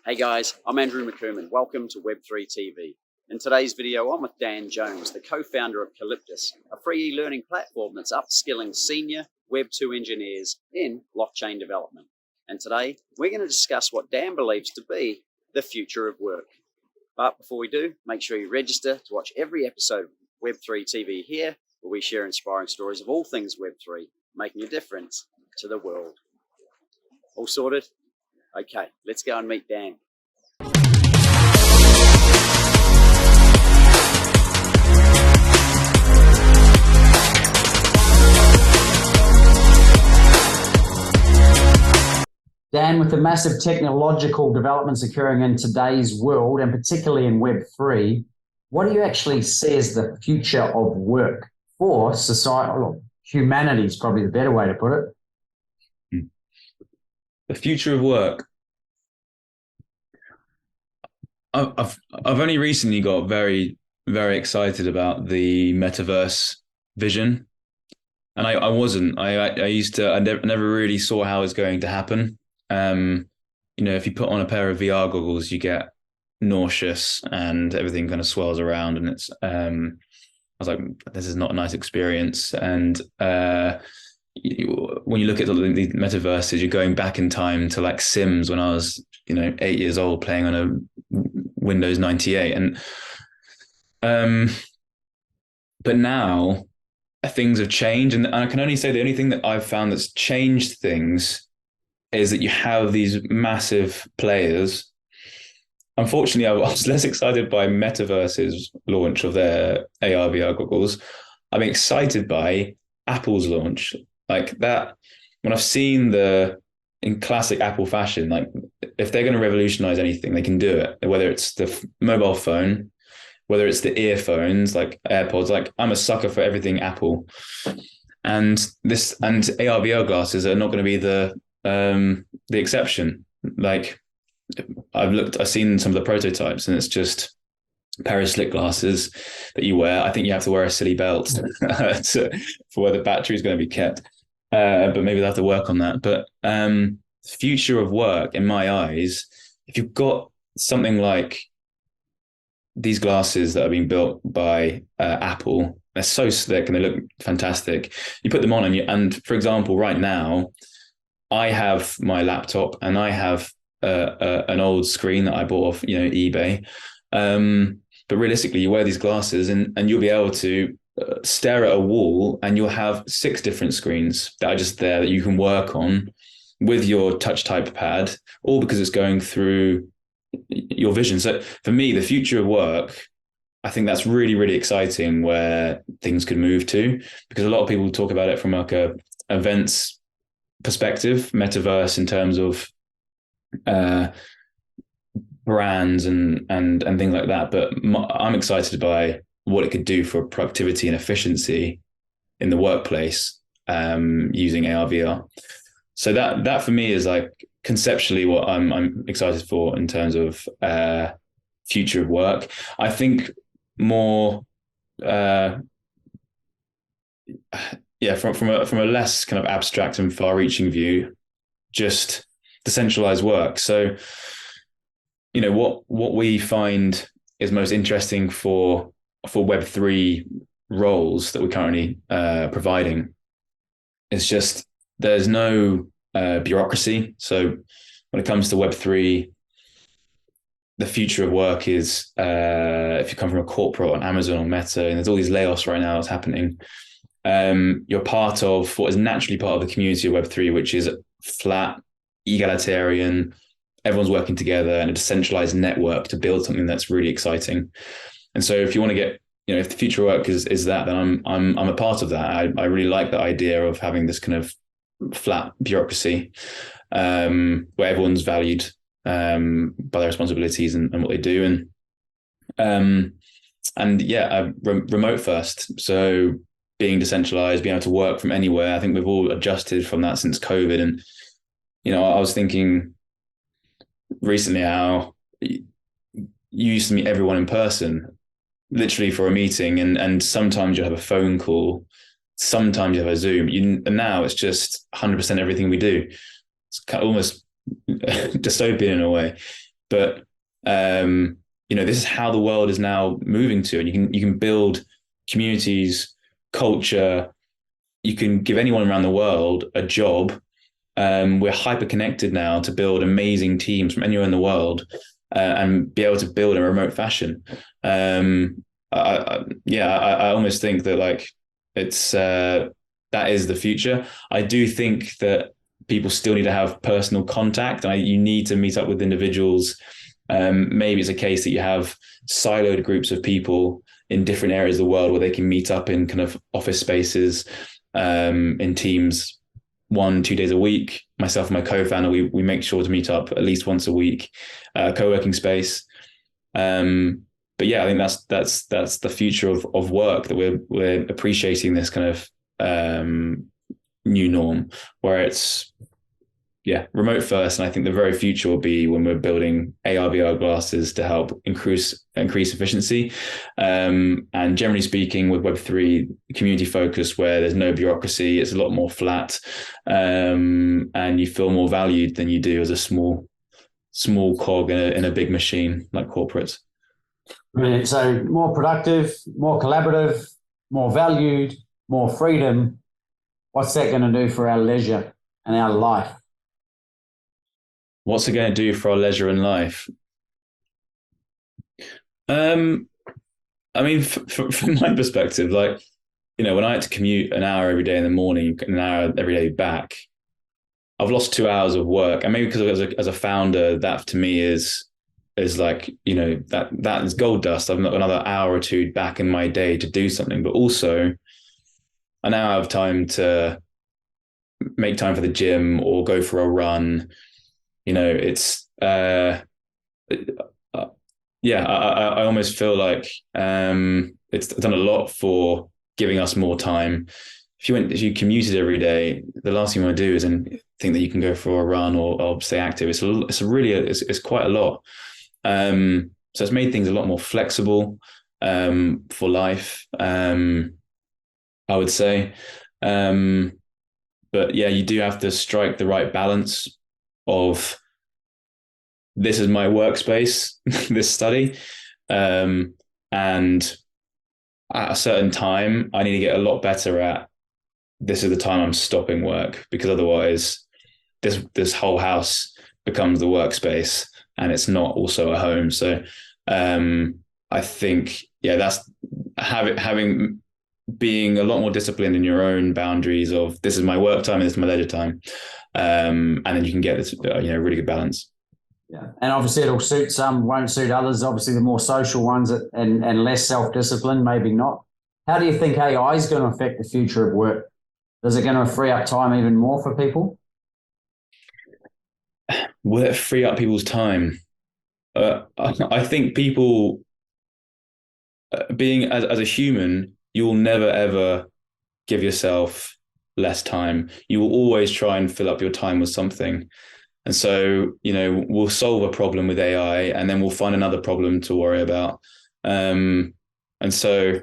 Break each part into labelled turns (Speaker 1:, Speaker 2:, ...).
Speaker 1: Hey guys, I'm Andrew McCorman. Welcome to Web3 TV. In today's video, I'm with Dan Jones, the co-founder of Calyptus, a free e-learning platform that's upskilling senior Web2 engineers in blockchain development. And today, we're going to discuss what Dan believes to be the future of work. But before we do, make sure you register to watch every episode of Web3 TV here, where we share inspiring stories of all things Web3, making a difference to the world. All sorted? Okay, let's go and meet Dan. Dan, with the massive technological developments occurring in today's world, and particularly in Web3, what do you actually see as the future of work for society? Well, humanity is probably the better way to put it.
Speaker 2: The future of work. I've only recently got very, very excited about the metaverse vision, and I wasn't. I never really saw how it's going to happen. If you put on a pair of VR goggles, you get nauseous and everything kind of swirls around, and it's. I was like, this is not a nice experience, and when you look at the metaverses, you're going back in time to like Sims when I was, 8 years old playing on a Windows 98. And but now things have changed. And I can only say the only thing that I've found that's changed things is that you have these massive players. Unfortunately, I was less excited by Metaverse's launch of their AR VR goggles. I'm excited by Apple's launch. Like that, when I've seen in classic Apple fashion, like if they're going to revolutionize anything, they can do it. Whether it's the mobile phone, whether it's the earphones, like AirPods, like I'm a sucker for everything Apple. And AR VR glasses are not going to be the exception. Like I've seen some of the prototypes, and it's just a pair of slick glasses that you wear. I think you have to wear a silly belt for where the battery is going to be kept. But maybe they'll have to work on that. But future of work, in my eyes, if you've got something like these glasses that are being built by Apple, they're so slick and they look fantastic. You put them on and for example, right now, I have my laptop and I have an old screen that I bought off eBay. But realistically, you wear these glasses and you'll be able to stare at a wall and you'll have 6 different screens that are just there that you can work on with your touch type pad, all because it's going through your vision. So for me, the future of work, I think that's really, really exciting where things could move to, because a lot of people talk about it from like a events perspective, metaverse in terms of brands and things like that. But I'm excited by what it could do for productivity and efficiency in the workplace using AR VR. So that for me is like conceptually what I'm excited for in terms of future of work. I think more from a less kind of abstract and far-reaching view, just decentralized work. So what we find is most interesting for Web3 roles that we're currently providing is just there's no bureaucracy. So when it comes to Web3, the future of work is if you come from a corporate on Amazon or Meta, and there's all these layoffs right now that's happening, you're part of what is naturally part of the community of Web3, which is flat, egalitarian, everyone's working together in a decentralized network to build something that's really exciting. And so if you want to get, if the future of work is that, then I'm a part of that. I really like the idea of having this kind of flat bureaucracy where everyone's valued by their responsibilities and what they do. Remote first. So being decentralized, being able to work from anywhere. I think we've all adjusted from that since COVID. And, I was thinking recently how you used to meet everyone in person, literally for a meeting, and sometimes you have a phone call, sometimes you have a Zoom. And now it's just 100% everything we do. It's kind of almost dystopian in a way. But this is how the world is now moving to, and you can build communities, culture. You can give anyone around the world a job. We're hyper connected now to build amazing teams from anywhere in the world, and be able to build in a remote fashion. I almost think that like it's that is the future. I do think that people still need to have personal contact, and you need to meet up with individuals. Maybe it's a case that you have siloed groups of people in different areas of the world where they can meet up in kind of office spaces, in teams 1-2 days a week. Myself and my co-founder, we make sure to meet up at least once a week, co-working space. But yeah, I think that's the future of work, that we're appreciating this kind of new norm where it's remote first. And I think the very future will be when we're building AR VR glasses to help increase efficiency. And generally speaking, with Web3, community focused, where there's no bureaucracy, it's a lot more flat, and you feel more valued than you do as a small cog in a big machine like corporates.
Speaker 3: Brilliant. So more productive, more collaborative, more valued, more freedom. What's that going to do for our leisure and our life?
Speaker 2: What's it going to do for our leisure and life? I mean, from my perspective, like, when I had to commute an hour every day in the morning, an hour every day back, I've lost 2 hours of work. And maybe because as a founder, that to me is like, that is gold dust. I've got another hour or two back in my day to do something, but also I now have time to make time for the gym or go for a run. It's I almost feel like it's done a lot for giving us more time. If you commuted every day, the last thing you want to do is think that you can go for a run or stay active. It's quite a lot. So it's made things a lot more flexible for life, I would say. But yeah, you do have to strike the right balance of, this is my workspace, this study, and at a certain time, I need to get a lot better at, this is the time I'm stopping work, because otherwise this whole house becomes the workspace and it's not also a home. So I think, that's being a lot more disciplined in your own boundaries of, this is my work time and this is my leisure time. And then you can get this, really good balance.
Speaker 3: Yeah. And obviously it'll suit some, won't suit others. Obviously the more social ones and less self-discipline, maybe not. How do you think AI is going to affect the future of work? Is it going to free up time even more for people?
Speaker 2: Will it free up people's time? I think people, being as a human, you will never ever give yourself less time. You will always try and fill up your time with something. And so, we'll solve a problem with AI and then we'll find another problem to worry about. And so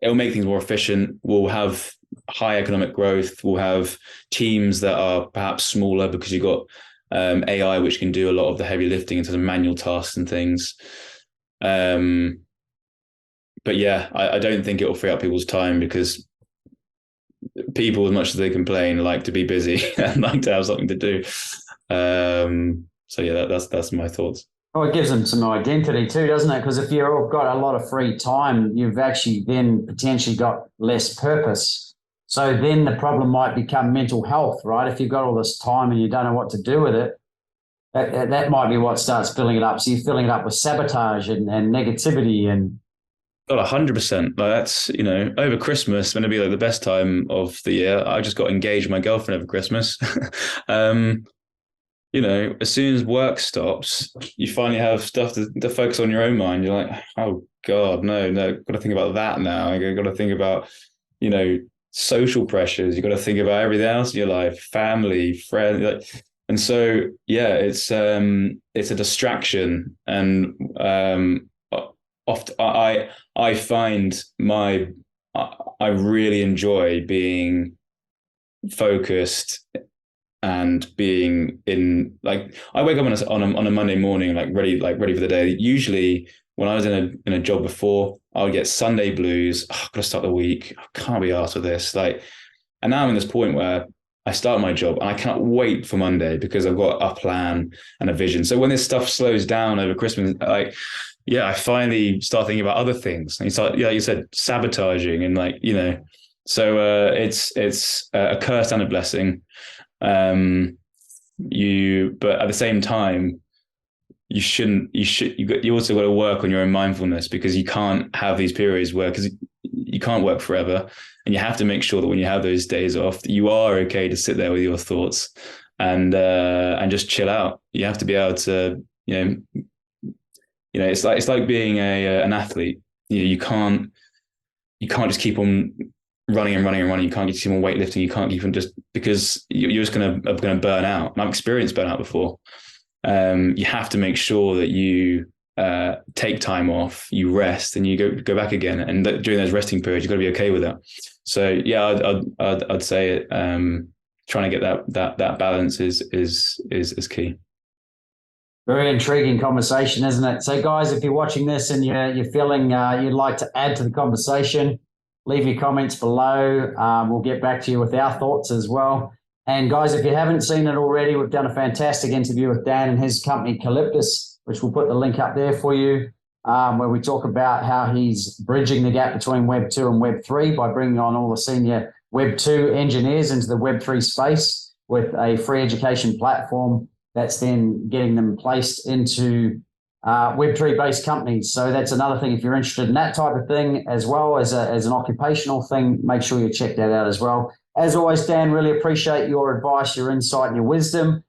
Speaker 2: it'll make things more efficient. We'll have high economic growth. We'll have teams that are perhaps smaller because you've got AI, which can do a lot of the heavy lifting in terms of manual tasks and things. But yeah, I don't think it will free up people's time, because people, as much as they complain, like to be busy and like to have something to do. So yeah, that's my thoughts.
Speaker 3: Oh, it gives them some identity too, doesn't it? Because if you've got a lot of free time, you've actually then potentially got less purpose. So then the problem might become mental health, right? If you've got all this time and you don't know what to do with it, that might be what starts filling it up. So you're filling it up with sabotage and negativity and.
Speaker 2: Oh, 100%. Like, that's, over Christmas, going to be like the best time of the year. I just got engaged with my girlfriend over Christmas. As soon as work stops, you finally have stuff to focus on your own mind. You're like, oh God, no, got to think about that now. I got to think about, social pressures. You got to think about everything else in your life, family, friends. And so, yeah, it's a distraction. And often I find I really enjoy being focused and being in, like, I wake up on a Monday morning, ready for the day. Usually when I was in a job before, I would get Sunday blues. Oh, I've got to start the week. I can't be arsed with this. And now I'm in this point where I start my job and I cannot wait for Monday because I've got a plan and a vision. So when this stuff slows down over Christmas, I finally start thinking about other things. And you start, like you said, sabotaging and so it's a curse and a blessing. But at the same time, you also got to work on your own mindfulness, because you can't have these periods because you can't work forever, and you have to make sure that when you have those days off, that you are okay to sit there with your thoughts and just chill out. You have to be able to, it's like being an athlete. You can't just keep on running and running and running. You can't keep on weightlifting. You can't keep on, just because you're just going to burn out. And I've experienced burnout before. You have to make sure that you take time off, you rest, and you go back again. And during those resting periods, you've got to be okay with that. So yeah, I'd say trying to get that balance is key.
Speaker 3: Very intriguing conversation, isn't it? So guys, if you're watching this and you're feeling you'd like to add to the conversation, leave your comments below. We'll get back to you with our thoughts as well. And guys, if you haven't seen it already, we've done a fantastic interview with Dan and his company Calyptus, which we'll put the link up there for you, where we talk about how he's bridging the gap between Web 2 and Web 3 by bringing on all the senior Web 2 engineers into the Web 3 space with a free education platform that's then getting them placed into Web3 based companies. So that's another thing. If you're interested in that type of thing as well as an occupational thing, make sure you check that out as well. As always, Dan, really appreciate your advice, your insight, and your wisdom.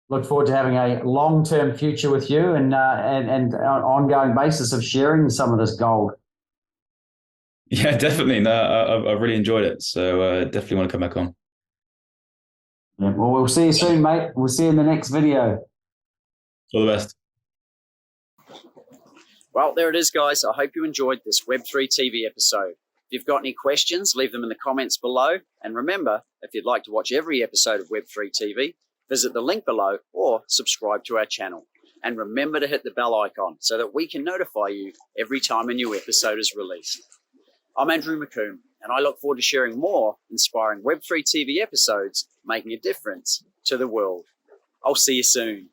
Speaker 3: Look forward to having a long-term future with you and an ongoing basis of sharing some of this gold.
Speaker 2: Yeah, definitely. No, I've really enjoyed it. So definitely want to come back on.
Speaker 3: Yeah, well, we'll see you soon, mate. We'll see you in the next video.
Speaker 2: All the best.
Speaker 1: Well, there it is, guys. I hope you enjoyed this Web3 TV episode. If you've got any questions, leave them in the comments below. And remember, if you'd like to watch every episode of Web3 TV, visit the link below or subscribe to our channel. And remember to hit the bell icon so that we can notify you every time a new episode is released. I'm Andrew McComb, and I look forward to sharing more inspiring Web3 TV episodes making a difference to the world. I'll see you soon.